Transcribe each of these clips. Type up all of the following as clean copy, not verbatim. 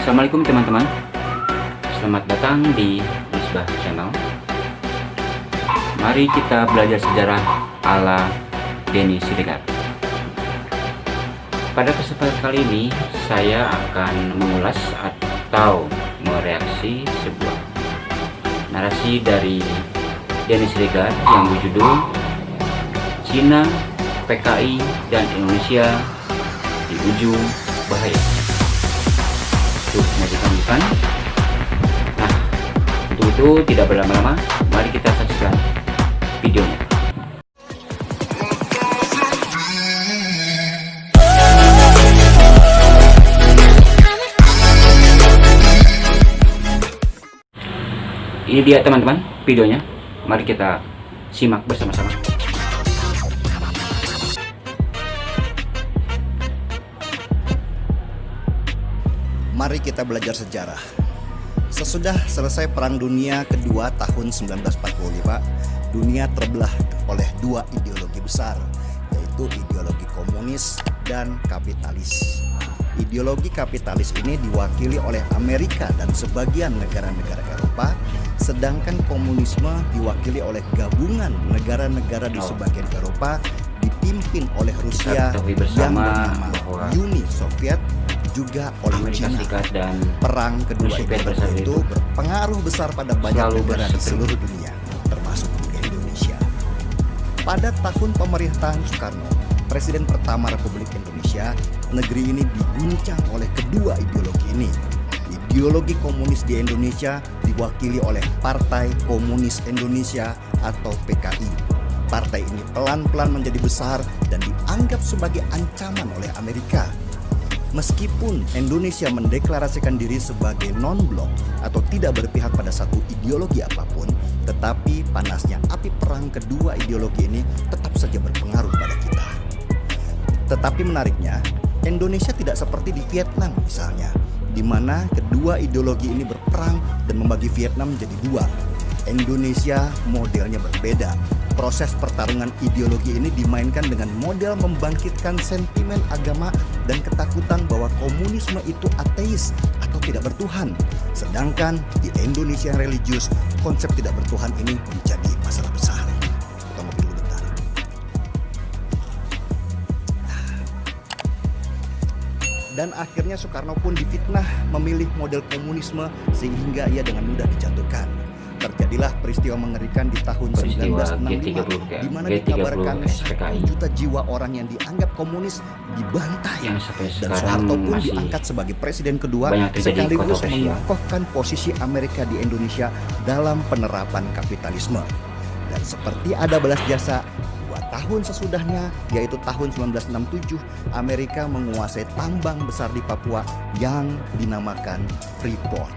Assalamualaikum teman-teman, selamat datang di Misbah Channel. Mari kita belajar sejarah ala Denny Siregar. Pada kesempatan kali ini saya akan mengulas atau mereaksi sebuah narasi dari Denny Siregar yang berjudul Cina, PKI, dan Indonesia di ujung bahaya. Bukan? Nah, untuk itu tidak berlama-lama, mari kita saksikan videonya. Ini dia teman-teman videonya, mari kita simak bersama-sama. Mari kita belajar sejarah. Sesudah selesai Perang Dunia Kedua tahun 1945, dunia terbelah oleh dua ideologi besar, yaitu ideologi komunis dan kapitalis. Ideologi kapitalis ini diwakili oleh Amerika dan sebagian negara-negara Eropa, sedangkan komunisme diwakili oleh gabungan negara-negara di sebagian Eropa dipimpin oleh Rusia yang bernama Uni Soviet, juga oleh China. Dan Perang kedua itu berpengaruh besar pada banyak negara di seluruh dunia, termasuk juga Indonesia. Pada tahun pemerintahan Soekarno, Presiden pertama Republik Indonesia, negeri ini diguncang oleh kedua ideologi ini. Ideologi komunis di Indonesia diwakili oleh Partai Komunis Indonesia atau PKI. Partai ini pelan-pelan menjadi besar dan dianggap sebagai ancaman oleh Amerika. Meskipun Indonesia mendeklarasikan diri sebagai non-blok atau tidak berpihak pada satu ideologi apapun, tetapi panasnya api perang kedua ideologi ini tetap saja berpengaruh pada kita. Tetapi menariknya, Indonesia tidak seperti di Vietnam misalnya, di mana kedua ideologi ini berperang dan membagi Vietnam menjadi dua. Indonesia modelnya berbeda. Proses pertarungan ideologi ini dimainkan dengan model membangkitkan sentimen agama dan ketakutan bahwa komunisme itu ateis atau tidak bertuhan. Sedangkan di Indonesia yang religius, konsep tidak bertuhan ini menjadi masalah besar. Kita mau dulu bentar. Dan akhirnya Soekarno pun difitnah memilih model komunisme sehingga ia dengan mudah dijatuhkan. Terjadilah peristiwa mengerikan di tahun 1965 di mana dikabarkan 1 juta jiwa orang yang dianggap komunis dibantai, dan Soeharto pun diangkat sebagai presiden kedua sekaligus mengokohkan posisi Amerika di Indonesia dalam penerapan kapitalisme. Dan seperti ada balas jasa, 2 tahun sesudahnya, yaitu tahun 1967, Amerika menguasai tambang besar di Papua yang dinamakan Freeport.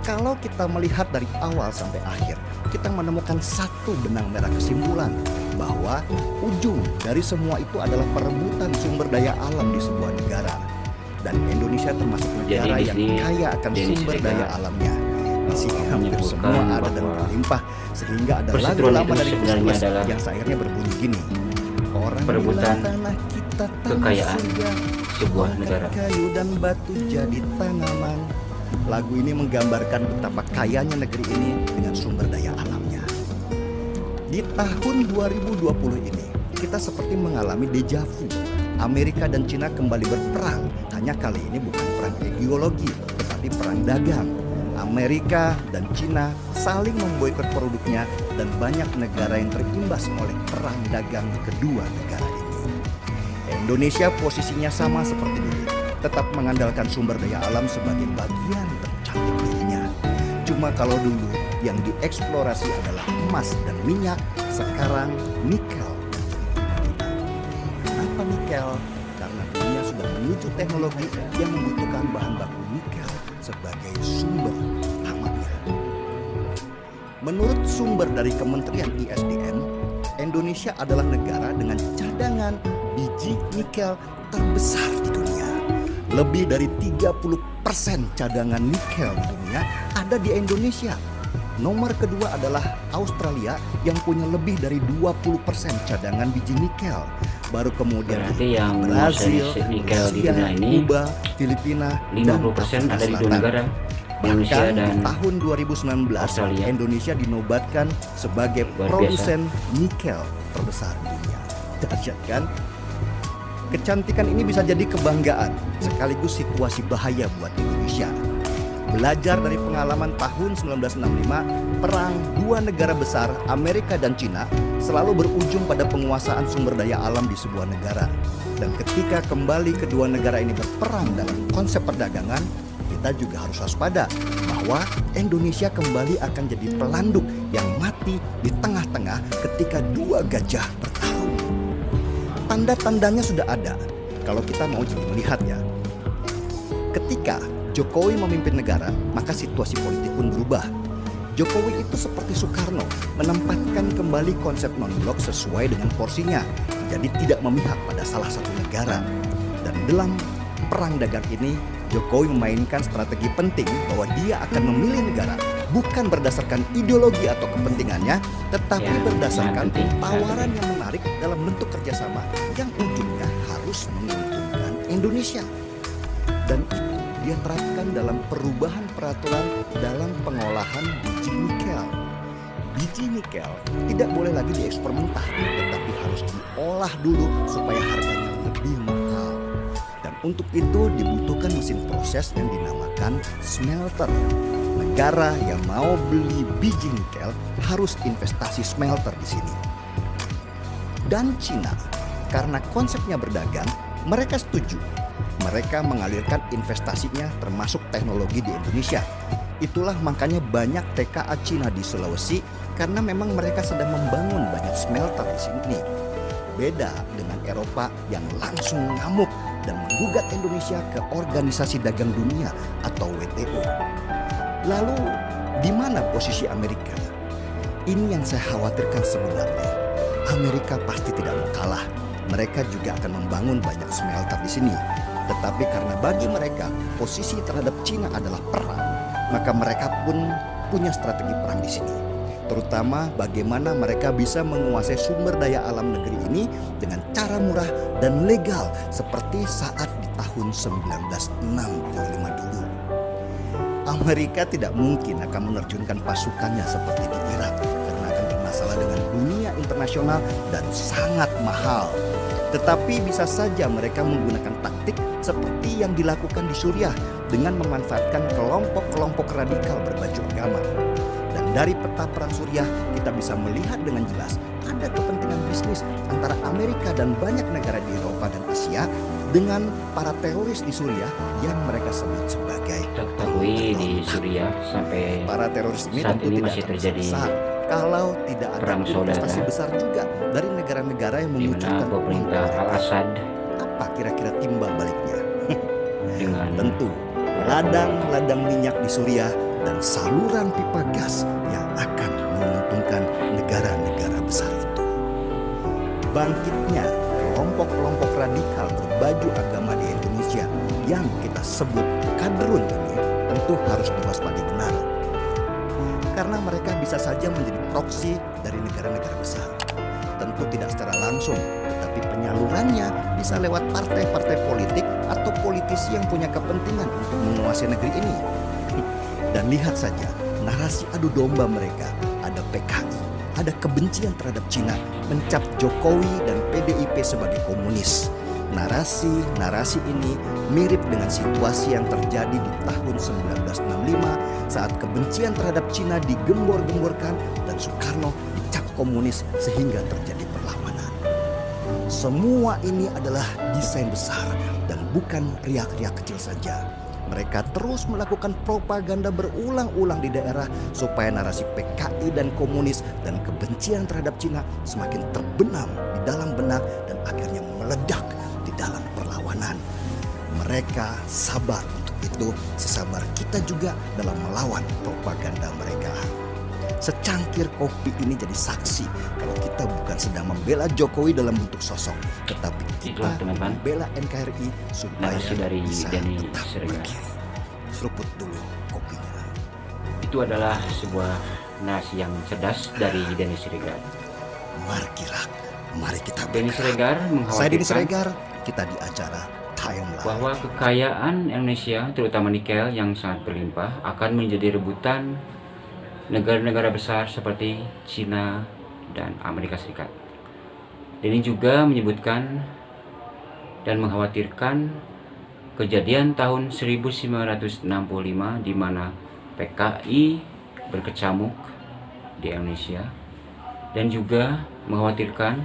Kalau kita melihat dari awal sampai akhir, kita menemukan satu benang merah kesimpulan bahwa ujung dari semua itu adalah perebutan sumber daya alam di sebuah negara. Dan Indonesia termasuk negara yang kaya akan sumber daya alamnya. Di sini hampir semua ada dan berlimpah, sehingga ada lagu lama dari Gus yang akhirnya berbunyi gini: orang perebutan tanah kita kekayaan sebuah negara, kayu dan batu jadi tanaman. Lagu ini menggambarkan betapa kayanya negeri ini dengan sumber daya alamnya. Di tahun 2020 ini, kita seperti mengalami deja vu. Amerika dan Cina kembali berperang. Hanya kali ini bukan perang ideologi, tetapi perang dagang. Amerika dan Cina saling memboikot produknya dan banyak negara yang terimbas oleh perang dagang kedua negara ini. Indonesia posisinya sama seperti dulu, tetap mengandalkan sumber daya alam sebagai bagian tercantik dirinya. Cuma kalau dulu yang dieksplorasi adalah emas dan minyak, sekarang nikel. Kenapa nikel? Karena dunia sudah menuju teknologi yang membutuhkan bahan baku nikel sebagai sumber utamanya. Menurut sumber dari Kementerian ISDN, Indonesia adalah negara dengan cadangan biji nikel terbesar di dunia. Lebih dari 30% cadangan nikel di dunia ada di Indonesia. Nomor kedua adalah Australia yang punya lebih dari 20% cadangan biji nikel. baru kemudian Berarti yang Brazil, menguasai nikel di Rusia, dunia ini Kuba, Filipina, dan 50% ada di dua Selatan. negara, Indonesia Bahkan dan di tahun 2019 Australia. Indonesia dinobatkan sebagai Luar biasa. produsen nikel terbesar di dunia. Dahsyat kan? Kecantikan ini bisa jadi kebanggaan sekaligus situasi bahaya buat Indonesia. Belajar dari pengalaman tahun 1965, perang dua negara besar Amerika dan Cina selalu berujung pada penguasaan sumber daya alam di sebuah negara. Dan ketika kembali kedua negara ini berperang dalam konsep perdagangan, kita juga harus waspada bahwa Indonesia kembali akan jadi pelanduk yang mati di tengah-tengah ketika dua gajah bertarung. Tanda-tandanya sudah ada kalau kita mau jadi melihatnya. Ketika Jokowi memimpin negara, maka situasi politik pun berubah. Jokowi itu seperti Soekarno, menempatkan kembali konsep non-blok sesuai dengan porsinya, jadi tidak memihak pada salah satu negara. Dan dalam perang dagang ini, Jokowi memainkan strategi penting bahwa dia akan memilih negara bukan berdasarkan ideologi atau kepentingannya, tetapi Ya, berdasarkan penting. tawaran yang menarik dalam bentuk kerjasama yang ujungnya harus menguntungkan Indonesia. Dan itu dia terapkan dalam perubahan peraturan dalam pengolahan biji nikel. Biji nikel tidak boleh lagi diekspor mentah, tetapi harus diolah dulu supaya harganya lebih mahal. Dan untuk itu dibutuhkan mesin proses yang dinamakan smelter. Negara yang mau beli biji nikel harus investasi smelter di sini. Dan Cina, karena konsepnya berdagang, mereka setuju. Mereka mengalirkan investasinya termasuk teknologi di Indonesia. Itulah makanya banyak TKA Cina di Sulawesi karena memang mereka sedang membangun banyak smelter di sini. Beda dengan Eropa yang langsung ngamuk dan menggugat Indonesia ke Organisasi Dagang Dunia atau WTO. Lalu di mana posisi Amerika? Ini yang saya khawatirkan sebenarnya. Amerika pasti tidak mau kalah. Mereka juga akan membangun banyak smelter di sini. Tetapi karena bagi mereka posisi terhadap Cina adalah perang, maka mereka pun punya strategi perang di sini. Terutama bagaimana mereka bisa menguasai sumber daya alam negeri ini dengan cara murah dan legal seperti saat di tahun 1965 dulu. Amerika tidak mungkin akan menerjunkan pasukannya seperti di Irak karena akan bermasalah dengan dunia internasional dan sangat mahal. Tetapi bisa saja mereka menggunakan taktik seperti yang dilakukan di Suriah dengan memanfaatkan kelompok-kelompok radikal berbaju agama. Dan dari peta perang Suriah kita bisa melihat dengan jelas ada kepentingan bisnis antara Amerika dan banyak negara di Eropa dan Asia dengan para teroris di Suriah yang mereka sebut sebagai kita ketahui di Suriah sampai para teroris ini saat tentu ini tidak masih akan terjadi besar kalau tidak ada perang investasi saudara besar juga dari negara-negara yang di mana mengucurkan uang pemerintah mereka. Al-Assad Apa kira-kira timbal baliknya? dengan Tentu ladang-ladang minyak di Suriah dan saluran pipa gas yang akan menguntungkan negara-negara besar itu. Bangkitnya kelompok-kelompok radikal berbaju agama di Indonesia yang kita sebut kadrun ini tentu harus diwaspadai benar. Karena mereka bisa saja menjadi proksi dari negara-negara besar. Tentu tidak secara langsung, tetapi penyalurannya bisa lewat partai-partai politik atau politisi yang punya kepentingan untuk menguasai negeri ini. Dan lihat saja, narasi adu domba mereka, ada PKI, ada kebencian terhadap Cina, mencap Jokowi dan PDIP sebagai komunis. Narasi ini mirip dengan situasi yang terjadi di tahun 1965 saat kebencian terhadap Cina digembor-gemborkan dan Soekarno dicap komunis sehingga terjadi perlawanan. Semua ini adalah desain besar dan bukan riak-riak kecil saja. Mereka terus melakukan propaganda berulang-ulang di daerah supaya narasi PKI dan komunis dan kebencian terhadap Cina semakin terbenam di dalam benak dan akhirnya meledak di dalam perlawanan. Mereka sabar untuk itu, sesabar kita juga dalam melawan propaganda mereka. Secangkir kopi ini jadi saksi kalau kita bukan sedang membela Jokowi dalam bentuk sosok, tetapi kita Itulah, teman-teman, membela NKRI supaya narasi dari bisa Denny tetap Siregar. berdiri. Seruput dulu kopinya. Itu adalah sebuah narasi yang cerdas dari Denny Siregar. Markirak. Mari kita Denny Siregar Saya Denny mengkhawatirkan Siregar, kita di acara Timeline. bahwa kekayaan Indonesia, terutama nikel yang sangat berlimpah, akan menjadi rebutan negara-negara besar seperti Cina dan Amerika Serikat. Denny juga menyebutkan dan mengkhawatirkan kejadian tahun 1965 di mana PKI berkecamuk di Indonesia, dan juga mengkhawatirkan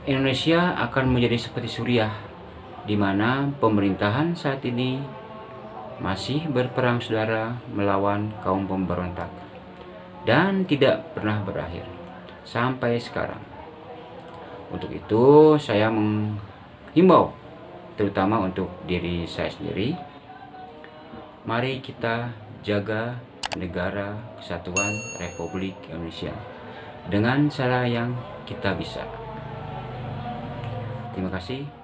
Indonesia akan menjadi seperti Suriah, di mana pemerintahan saat ini masih berperang saudara melawan kaum pemberontak dan tidak pernah berakhir sampai sekarang. Untuk itu saya menghimbau terutama untuk diri saya sendiri, mari kita jaga negara kesatuan Republik Indonesia dengan cara yang kita bisa. Terima kasih.